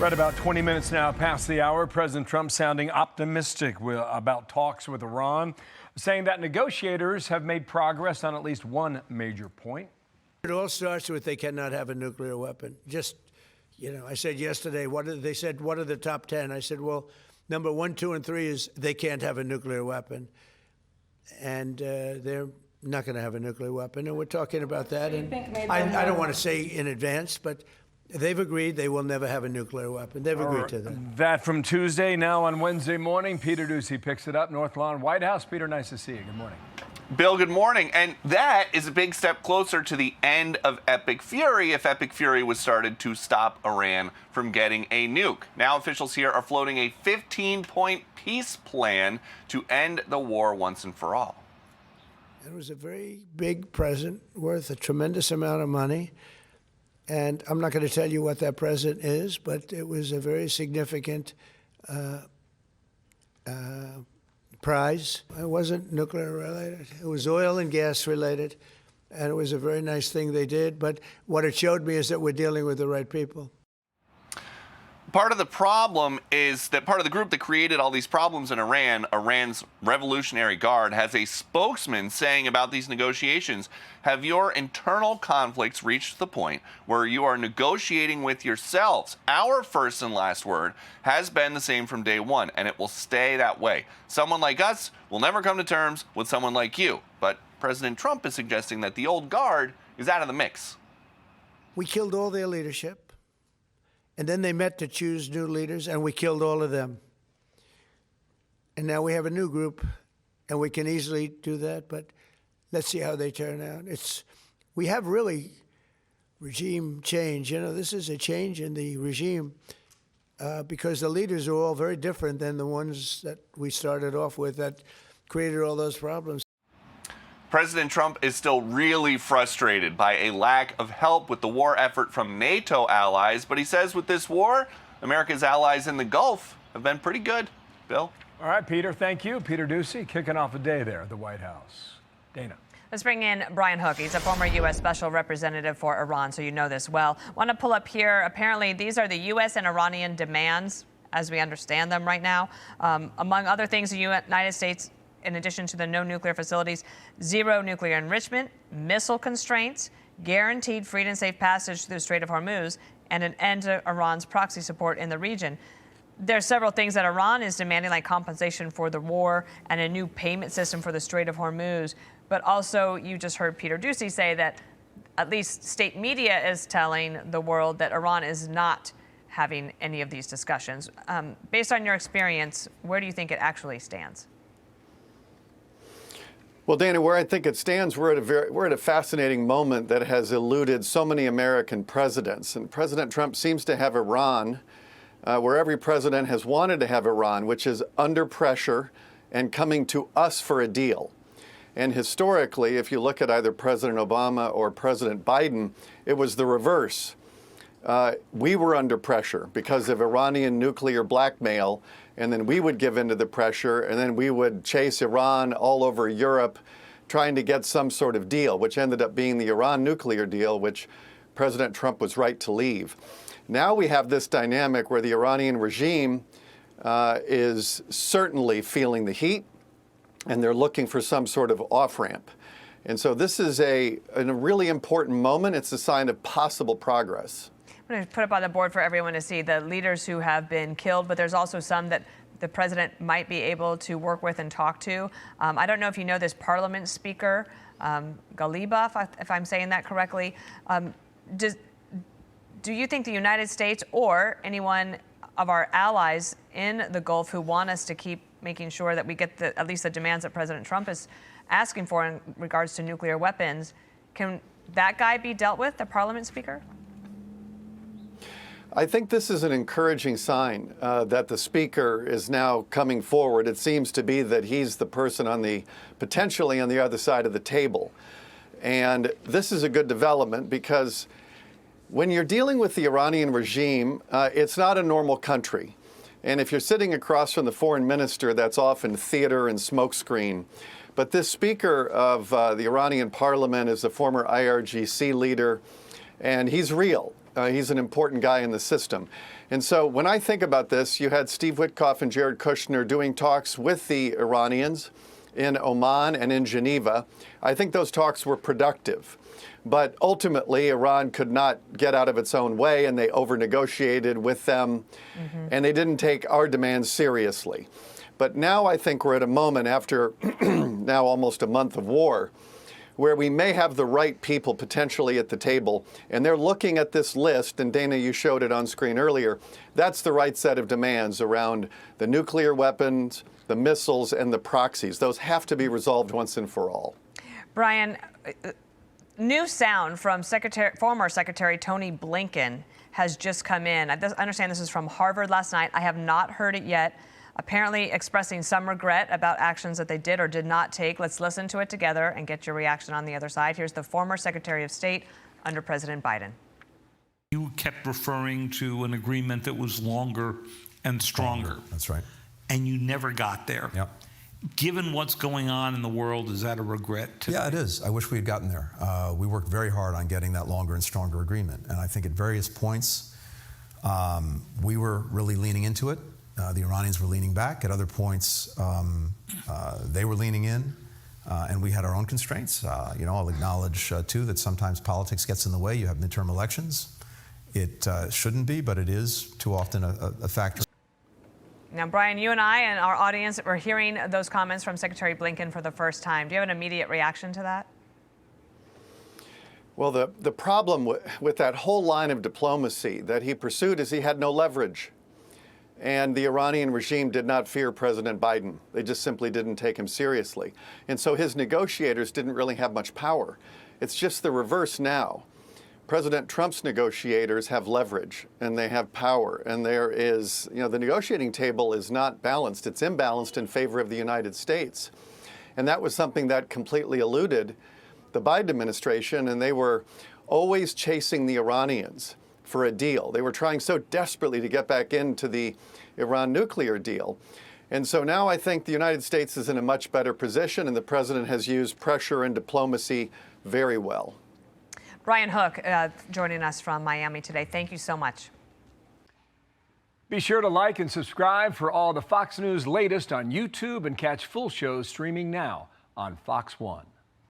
Right about 20 minutes now past the hour, President Trump sounding optimistic about talks with Iran, saying that negotiators have made progress on at least one major point. It all starts with they cannot have a nuclear weapon. Just, I said yesterday, they said, what are the top 10? I said, well, number 1, 2, and 3 is they can't have a nuclear weapon. And they're not going to have a nuclear weapon. And we're talking about that. And I don't want to say in advance, but they've agreed they will never have a nuclear weapon. They've agreed to that. That from Tuesday. Now on Wednesday morning, Peter Doocy picks it up. North Lawn, White House. Peter, nice to see you. Good morning. Bill, good morning. And that is a big step closer to the end of Epic Fury if Epic Fury was started to stop Iran from getting a nuke. Now officials here are floating a 15-point peace plan to end the war once and for all. It was a very big present worth a tremendous amount of money. And I'm not going to tell you what that present is, but it was a very significant prize. It wasn't nuclear related. It was oil and gas related. And it was a very nice thing they did. But what it showed me is that we're dealing with the right people. Part of the problem is that part of the group that created all these problems in Iran, Iran's Revolutionary Guard, has a spokesman saying about these negotiations, have your internal conflicts reached the point where you are negotiating with yourselves? Our first and last word has been the same from day one, and it will stay that way. Someone like us will never come to terms with someone like you. But President Trump is suggesting that the old guard is out of the mix. We killed all their leadership. And then they met to choose new leaders, and we killed all of them. And now we have a new group, and we can easily do that, but let's see how they turn out. We have really regime change. This is a change in the regime because the leaders are all very different than the ones that we started off with that created all those problems. President Trump is still really frustrated by a lack of help with the war effort from NATO allies, but he says with this war, America's allies in the Gulf have been pretty good. Bill? All right, Peter, thank you. Peter Doocy kicking off a day there at the White House. Dana. Let's bring in Brian Hook. He's a former U.S. Special Representative for Iran, so you know this well. Want to pull up here, apparently these are the U.S. and Iranian demands as we understand them right now. Among other things, the United States, in addition to the no nuclear facilities, zero nuclear enrichment, missile constraints, guaranteed free and safe passage through the Strait of Hormuz, and an end to Iran's proxy support in the region. There's several things that Iran is demanding, like compensation for the war and a new payment system for the Strait of Hormuz. But also, you just heard Peter Doocy say that at least state media is telling the world that Iran is not having any of these discussions. Based on your experience, where do you think it actually stands? Well, Dana, where I think it stands, we're at a fascinating moment that has eluded so many American presidents. And President Trump seems to have Iran where every president has wanted to have Iran, which is under pressure and coming to us for a deal. And historically, if you look at either President Obama or President Biden, it was the reverse. We were under pressure because of Iranian nuclear blackmail, and then we would give into the pressure, and then we would chase Iran all over Europe trying to get some sort of deal, which ended up being the Iran nuclear deal, which President Trump was right to leave. Now we have this dynamic where the Iranian regime is certainly feeling the heat, and they're looking for some sort of off-ramp. And so this is a really important moment. It's a sign of possible progress. I'm going to put up on the board for everyone to see the leaders who have been killed, but there's also some that the president might be able to work with and talk to. I don't know if you know this Parliament Speaker, Gallup, if I'm saying that correctly. Do you think the United States or anyone of our allies in the Gulf who want us to keep making sure that we get at least the demands that President Trump is asking for in regards to nuclear weapons, can that guy be dealt with, the Parliament Speaker? I think this is an encouraging sign that the Speaker is now coming forward. It seems to be that he's the person potentially on the other side of the table. And this is a good development because when you're dealing with the Iranian regime, it's not a normal country. And if you're sitting across from the foreign minister, that's often theater and smokescreen. But this Speaker of the Iranian parliament is a former IRGC leader, and he's real. He's an important guy in the system. And so when I think about this, you had Steve Witkoff and Jared Kushner doing talks with the Iranians in Oman and in Geneva. I think those talks were productive. But ultimately, Iran could not get out of its own way, and they over-negotiated with them, and they didn't take our demands seriously. But now I think we're at a moment after now almost a month of war where we may have the right people potentially at the table, and they're looking at this list, and Dana, you showed it on screen earlier. That's the right set of demands around the nuclear weapons, the missiles, and the proxies. Those have to be resolved once and for all. Brian, new sound from former Secretary Tony Blinken has just come in. I understand this is from Harvard last night. I have not heard it yet. Apparently expressing some regret about actions that they did or did not take. Let's listen to it together and get your reaction on the other side. Here's the former Secretary of State under President Biden. You kept referring to an agreement that was longer and stronger. That's right. And you never got there. Yep. Given what's going on in the world, is that a regret today? Yeah, it is. I wish we had gotten there. We worked very hard on getting that longer and stronger agreement. And I think at various points, we were really leaning into it. The Iranians were leaning back. At other points, they were leaning in, and we had our own constraints. I'll acknowledge, too, that sometimes politics gets in the way. You have midterm elections. It shouldn't be, but it is too often a factor. Now, Brian, you and I and our audience are hearing those comments from Secretary Blinken for the first time. Do you have an immediate reaction to that? Well, the problem with that whole line of diplomacy that he pursued is he had no leverage. And the Iranian regime did not fear President Biden. They just simply didn't take him seriously. And so his negotiators didn't really have much power. It's just the reverse now. President Trump's negotiators have leverage and they have power. And there is, the negotiating table is not balanced. It's imbalanced in favor of the United States. And that was something that completely eluded the Biden administration. And they were always chasing the Iranians for a deal. They were trying so desperately to get back into the Iran nuclear deal. And so now I think the United States is in a much better position, and the president has used pressure and diplomacy very well. Brian Hook joining us from Miami today. Thank you so much. Be sure to like and subscribe for all the Fox News latest on YouTube and catch full shows streaming now on Fox One.